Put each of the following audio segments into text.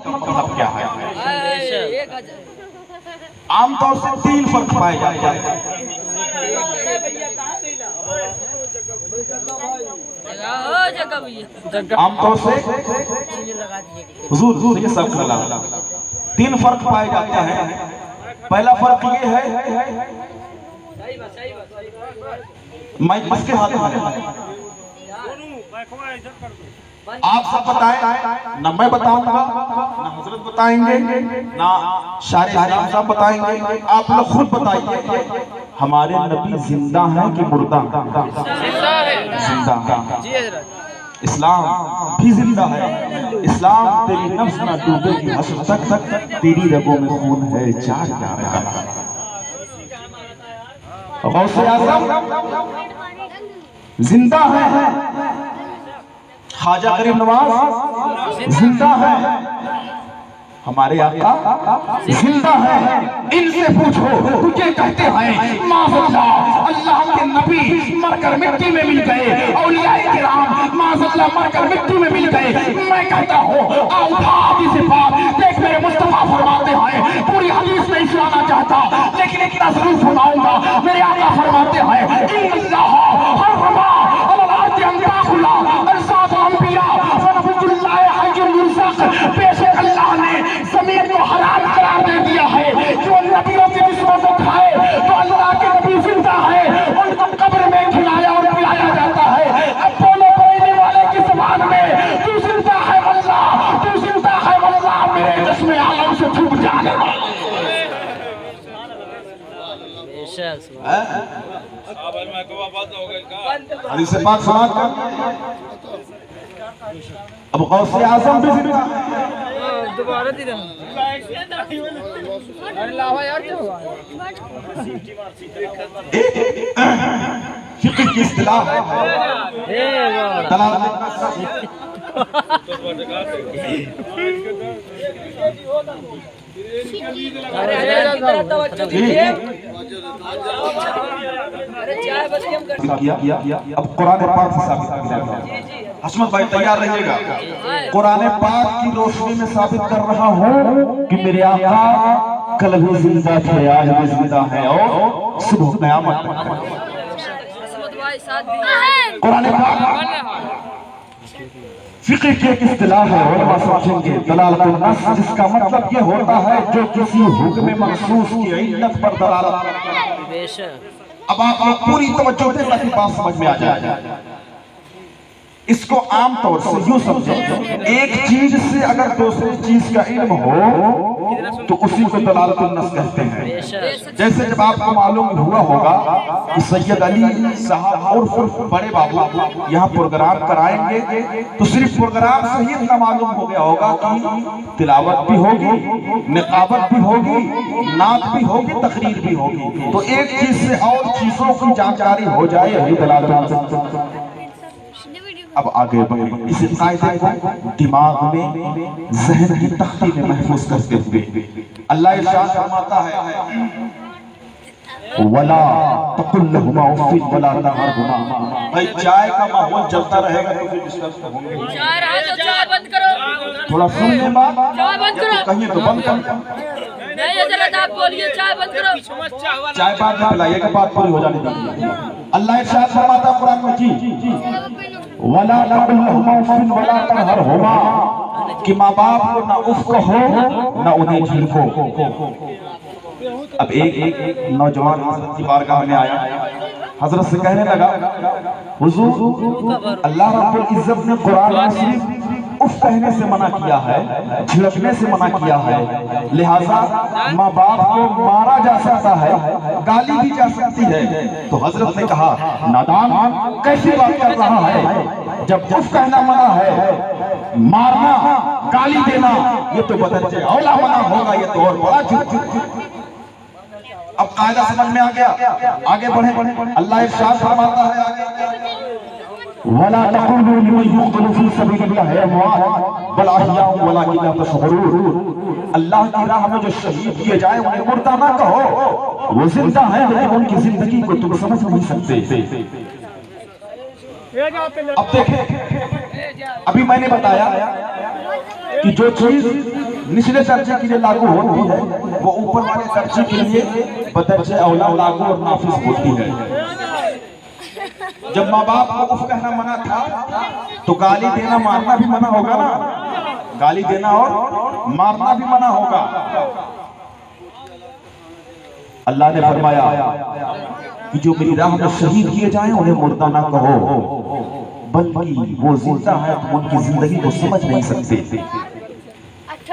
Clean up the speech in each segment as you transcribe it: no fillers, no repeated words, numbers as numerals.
मतलब क्या है? आमतौर से 3 फर्क पाए जाते हैं। आमतौर से हुजूर ये सब लगा 3 फर्क पाए जाते हैं। पहला फर्क ये है, मैं किसके हाथ में आप सब बताएं ना, मैं बताऊंगा ना, हजरत बताएंगे ना, शारे साहब बताएंगे। आप लोग खुद बताइए हमारे नबी जिंदा हैं कि मुर्दा? जिंदा है। इस्लाम भी जिंदा है। इस्लाम तेरी नफ्स ना डूबेगी हश्र तक तक, तेरी रगों में खून है चार प्यार का। गौसे आज़म जिंदा है, ख्वाजा गरीब नवाज जिंदा है, हमारे आका जिंदा है। इनसे पूछो तुझे कहते हैं माज़अल्लाह अल्लाह के नबी मरकर मिट्टी में मिल गए, औलिया किराम माज़अल्लाह मरकर मिट्टी में मिल गए। मैं कहता हूँ आओ उठा से बात देख, मेरे मुस्तफा फरमाते हैं, पूरी हदीस नहीं सुनाना चाहता लेकिन इतना जरूर सुनाऊंगा। मेरे आका फरमाते हैं इन्नल्लाह हर्रमा अलल अर्ज़ि अन ताकुला अरसात अंबिया व नबियुल्लाह हय्युल युरज़क़, बेशक अल्लाह ने जमीन को हराम करार दे दिया है। जो नबियों के जिस्मों को खाए तो अल्लाह के नबी जिंदा है, उनको कब्र में खिलाया और पिलाया जाता है। अब बोलो बोलने वाले की जुबान में तू जिंदा है वल्लाह, तू जिंदा है वल्लाह, मेरे जिस्म आलम से छूट जाने वाले। हदीस पाक समाप्त। अब गौसे आज़म भी जिंदा दोबारा दे रहा फिक्र की इस्तिलाह अब कुरान पाक से साबित किया। हसमत भाई तैयार रहिएगा। कुरान पाक की रोशनी में साबित कर रहा हूँ कि मेरे आका कल भी जिंदा थे, आज भी जिंदा है और सुबह क़यामत कुरान पाक फिक्र की एक इस्तिलाह है, उलमा समझेंगे दलालतुन नस, जिसका मतलब ये होता है जो किसी हुक्म मखसूस की इल्लत पर दलालत करता है। अब आप पूरी तवज्जो दें ताकि बात समझ में आ जाए। इसको आम तौर से यूं समझो, एक चीज से अगर दूसरी चीज का इल्म हो तो उसी को दलालतुन नस कहते हैं। जैसे जब आपको मालूम हुआ होगा कि सैयद अली साहब और बड़े बाबू यहाँ प्रोग्राम कराएंगे, तो सिर्फ प्रोग्राम से ही इतना मालूम हो गया होगा कि तिलावत भी होगी, निकाबत भी होगी, नात भी होगी, तकरीर भी होगी। तो एक चीज से और चीजों की जानकारी हो जाए, यही दलालतुन। अब आगे बढ़े, इस कायदे को दिमाग में, ज़हन की तख्ती में महफूज करते हुए अल्लाह इरशाद फरमाता है वला तकुल लहुमा उफ़्फ़िन वला तनहरहुमा। भाई चाय का माहौल चलता रहेगा तो फिर डिस्टर्ब होंगे। चाय बंद करो, थोड़ा सुनने बाद चाय बंद करो, कहिए तो बंद करो। नहीं जरा आप बोलिए चाय बंद करो, चाय बाद में पिलाइएगा, बात पूरी हो जाने दीजिए। अल्लाह इरशाद फरमाता है कुरान में जी वला तकुल लहुमा उफ़्फ़िन वला तनहरहुमा, कि माँ बाप को ना उफ कहो ना उन्हें झिड़को। अब एक नौजवान हजरत की बारगाह में आया, हजरत से कहने लगा हुजूर अल्लाह रब्बुल इज्जत ने कुरान में सिर्फ उफ कहने से मना किया है, झिड़कने से मना किया है, लिहाजा माँ बाप को मारा जा सकता है, गाली भी जा सकती है। तो हजरत ने कहा नादान कैसी बात कर रहा है, जब उफ कहना मना है, मारना गाली देना ये तो बदल औला मना होगा, ये तो और बड़ा झूठ। अब कायदा समझ में आ गया, आगे बढ़े। अल्लाह इरशाद फरमाता है आगे वला तक़ूलू लिमन युक़तलू फ़ी सबीलिल्लाहि अमवात बल अहयाउन वलाकिन ला तशऊरून। अल्लाह की राह में जो शहीद किए जाए उन्हें मुर्दा ना कहो, वो जिंदा है लेकिन उनकी जिंदगी को तुम समझ नहीं सकते। अब देखें, अभी मैंने बताया कि जो चीज निचले दर्जे के लिए लागू होती है, वो ऊपर वाले दर्जे के लिए बदर्जे औला लागू और नाफिज होती है। जब माँ बाप को उफ कहना मना था तो गाली देना मारना भी मना होगा ना, गाली देना और मारना भी मना होगा। अल्लाह ने फरमाया कि जो मेरी राह में शहीद किए जाएं उन्हें मुर्दा ना कहो, बल्कि वो जिंदा है, तुम उनकी जिंदगी को समझ नहीं सकते।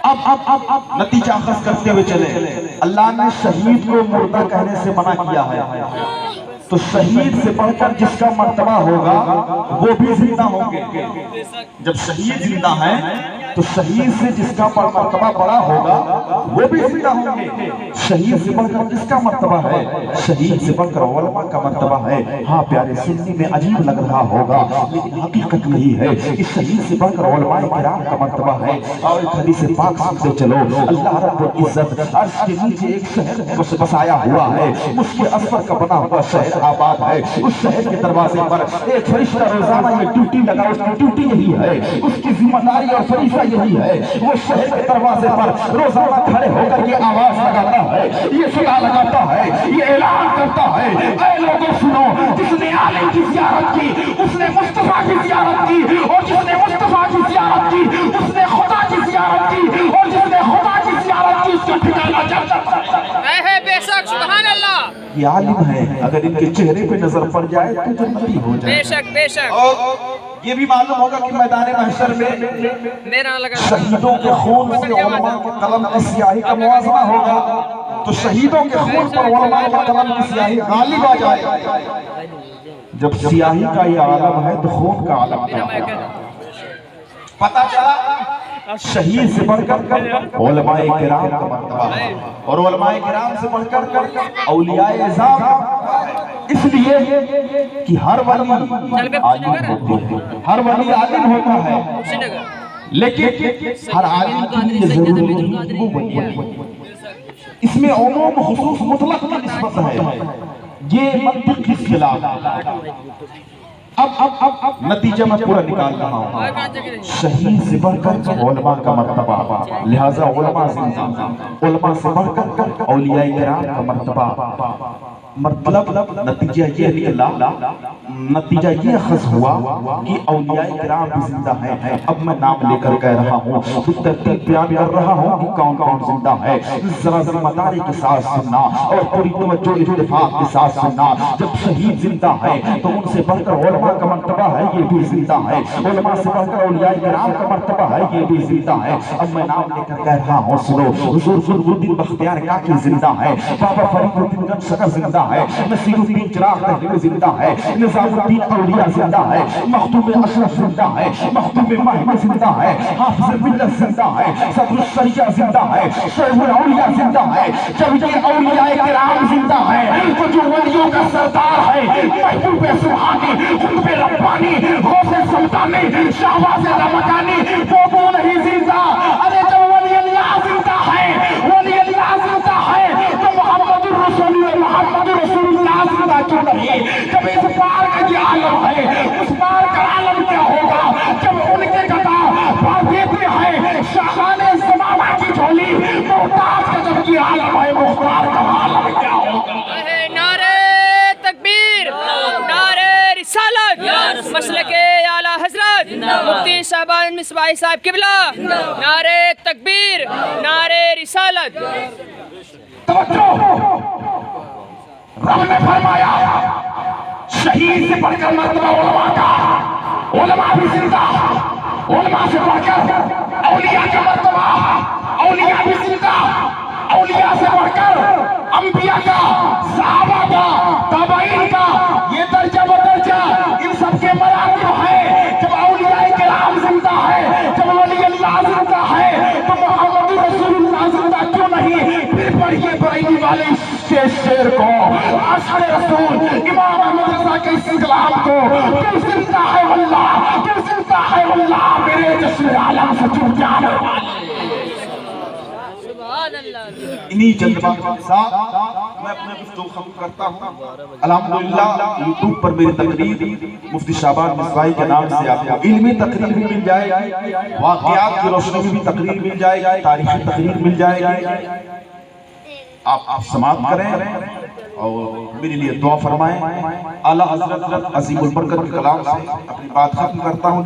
अब नतीजा अखज़ करते हुए चले, अल्लाह ने शहीद को मुर्दा कहने से मना किया है, तो शहीद से बढ़कर जिसका मर्तबा होगा वो भी जिंदा होंगे। जब शहीद जिंदा है तो शहीद से जिसका मर्तबा बड़ा होगा वो भी जिंदा होंगे। शहीद से बढ़कर जिसका मर्तबा है, शहीद से बढ़कर उलमा का मर्तबा है। हाँ प्यारे, सुनने में अजीब लग रहा होगा लेकिन हकीकत यही है कि शहीद से बढ़कर उलमा किराम का मर्तबा है। और एक हदीस पाक सुनते चलो, अल्लाह रब्बुल इज्जत अर्श के नीचे एक शहर बसाया हुआ है, उसके असफर का बना हुआ शहर आबाद है। उस शहर के दरवाजे पर एक फरिश्ता रोजाना ये ड्यूटी लगा, उसकी ड्यूटी यही है, उसकी जिम्मेदारी और फरिश्ता यही है। वो शहर के दरवाजे पर रोजाना खड़े होकर ये आवाज लगाता है, ये सदा लगाता है, ये ऐलान करता है, ऐ लोगों सुनो, जिसने आलिम की ज़ियारत की उसने मुस्तफा की ज़ियारत की, और जिसने मुस्तफा की ज़ियारत की उसने खुदा की ज़ियारत की, और जिसने खुदा की ज़ियारत की उसका ठिकाना जन्नत है। बेशक, सुभान अल्लाह। ये आलिम है, अगर इनके चेहरे पे नजर पड़ जाए तो जन्नती हो जाए। बेशक बेशक। और ये भी मालूम होगा कि मैदान महशर में मेरा लगा शहीदों के खून से उलमा के कलम की स्याही का मुआवजा होगा, तो शहीदों के खून पर उलमा के कलम की स्याही गालिब आ जाए। जब स्याही का ये आलम है तो खून का आलम है। पता चला शहीद से बढ़कर उलमाए किराम का मर्तबा है, और उलमाए किराम से बढ़कर औलियाए इज़ाम, इसलिए कि हर वली आलिम होते हैं, हर वली आलिम होता है, लेकिन हर आलिम की ये जरूरी नहीं वो वली है। इसमें उमूम खुसूस मुतलक की निस्बत है, ये मंतिक के खिलाफ। अब नतीजा मैं पूरा निकाल रहा हूँ। शहीद से बढ़कर उलमा का मर्तबा, लिहाजा उलमा जिंदा, उलमा से बढ़कर औलिया किराम का मर्तबा। मतलब नतीजा ये निकला, नतीजा ये अखज़ हुआ कि औलिया किराम भी जिंदा है। अब मैं नाम लेकर कह रहा हूँ, तरतीब बयान कर रहा हूँ कि कौन कौन जिंदा है। जरा जिम्मेदारी के साथ सुनना और पूरी तवज्जो इत्तेफाक के साथ सुनना। जब शहीद जिंदा है तो उनसे बढ़कर उलमा का मर्तबा है, ये भी जिंदा है। उलमा से बढ़कर औलिया किराम का मर्तबा है, ये भी जिंदा है। अब मैं नाम लेकर कह रहा हूँ, सुनो। हुजूर ज़ुल्फुद्दीन बख्तियार काकी जिंदा है, बाबा फरीदुद्दीन गंजशकर जिंदा है, नसीरुद्दीन चिराग तहरीर जिंदा है, निजामुद्दीन औलिया जिंदा है, मखदूम अशरफ जिंदा है, मखदूम महदी जिंदा है, हाफिज मिल्लत जिंदा है, सदरुल शरिया जिंदा है, शैखुल औलिया जिंदा है। जब ये औलिया किराम जिंदा है तो जो वलियों का सरदार है, महबूब सुभानी, खुतब रब्बानी, गौसे सुल्तानी, शाहबाज रमकानी, वो नहीं जिंदा। अरे जब वली अल्लाह जिंदा है, वली अल्लाह जिंदा है तो मोहम्मद रसूलुल्लाह जिंदा क्यों नहीं? जब इस पार का ये आलम है, उस पार का आलम क्या होगा जब उनके गदा देते हैं शाहाने ज़माना की झोली, मोहताज का जब ये आलम है, मुख्तार का आलम क्या होगा? नारे तकबीर, नारे रिसालत, मसलके आला हजरत मुफ्ती साहबान मिसबाही साहब किबला, नारे तकबीर, नारे रिसालत। रब ने फरमाया शहीद से बढ़कर मर्तबा उलमा का, उलमा भी जिंदा, उलमा से बढ़कर औलिया का मर्तबा, औलिया भी जिंदा, औलिया से बढ़कर अंबिया का, सहाबा का, ताबईन का, ये दर्जा बदर्जा इन सबके मरातिब है। जब औलिया किराम जिंदा है, जब वली अल्लाह जिंदा है तो मोहम्मद रसूलुल्लाह जिंदा क्यों नहीं? फिर पढ़िए बरेली वाले शेर को, आशिक़ रसूल इमाम अहमद रज़ा के इस कलाम को, दिल जिंदा है वल्लाह, दिल जिंदा है वल्लाह, मेरे जश्न आलम से जुड़ जाने वाले। इन्हीं जज्बातों के साथ मैं अपने गुफ्तगू खत्म करता हूँ। अल्हम्दुलिल्लाह यूट्यूब पर मेरी तकरीर मुफ्ती शाबान मिसबाही के नाम से आपको इल्मी तकरीर भी मिल जाएगी, वाक़ियात की रोशनी में भी तकरीर मिल जाएगी, तारीखी तकरीर मिल जाएगी। आप समाप्त करें और मेरे लिए दुआ फरमाएं। आला हज़रत अज़ीमुल बरकत के कलाम से अपनी बात खत्म करता हूँ।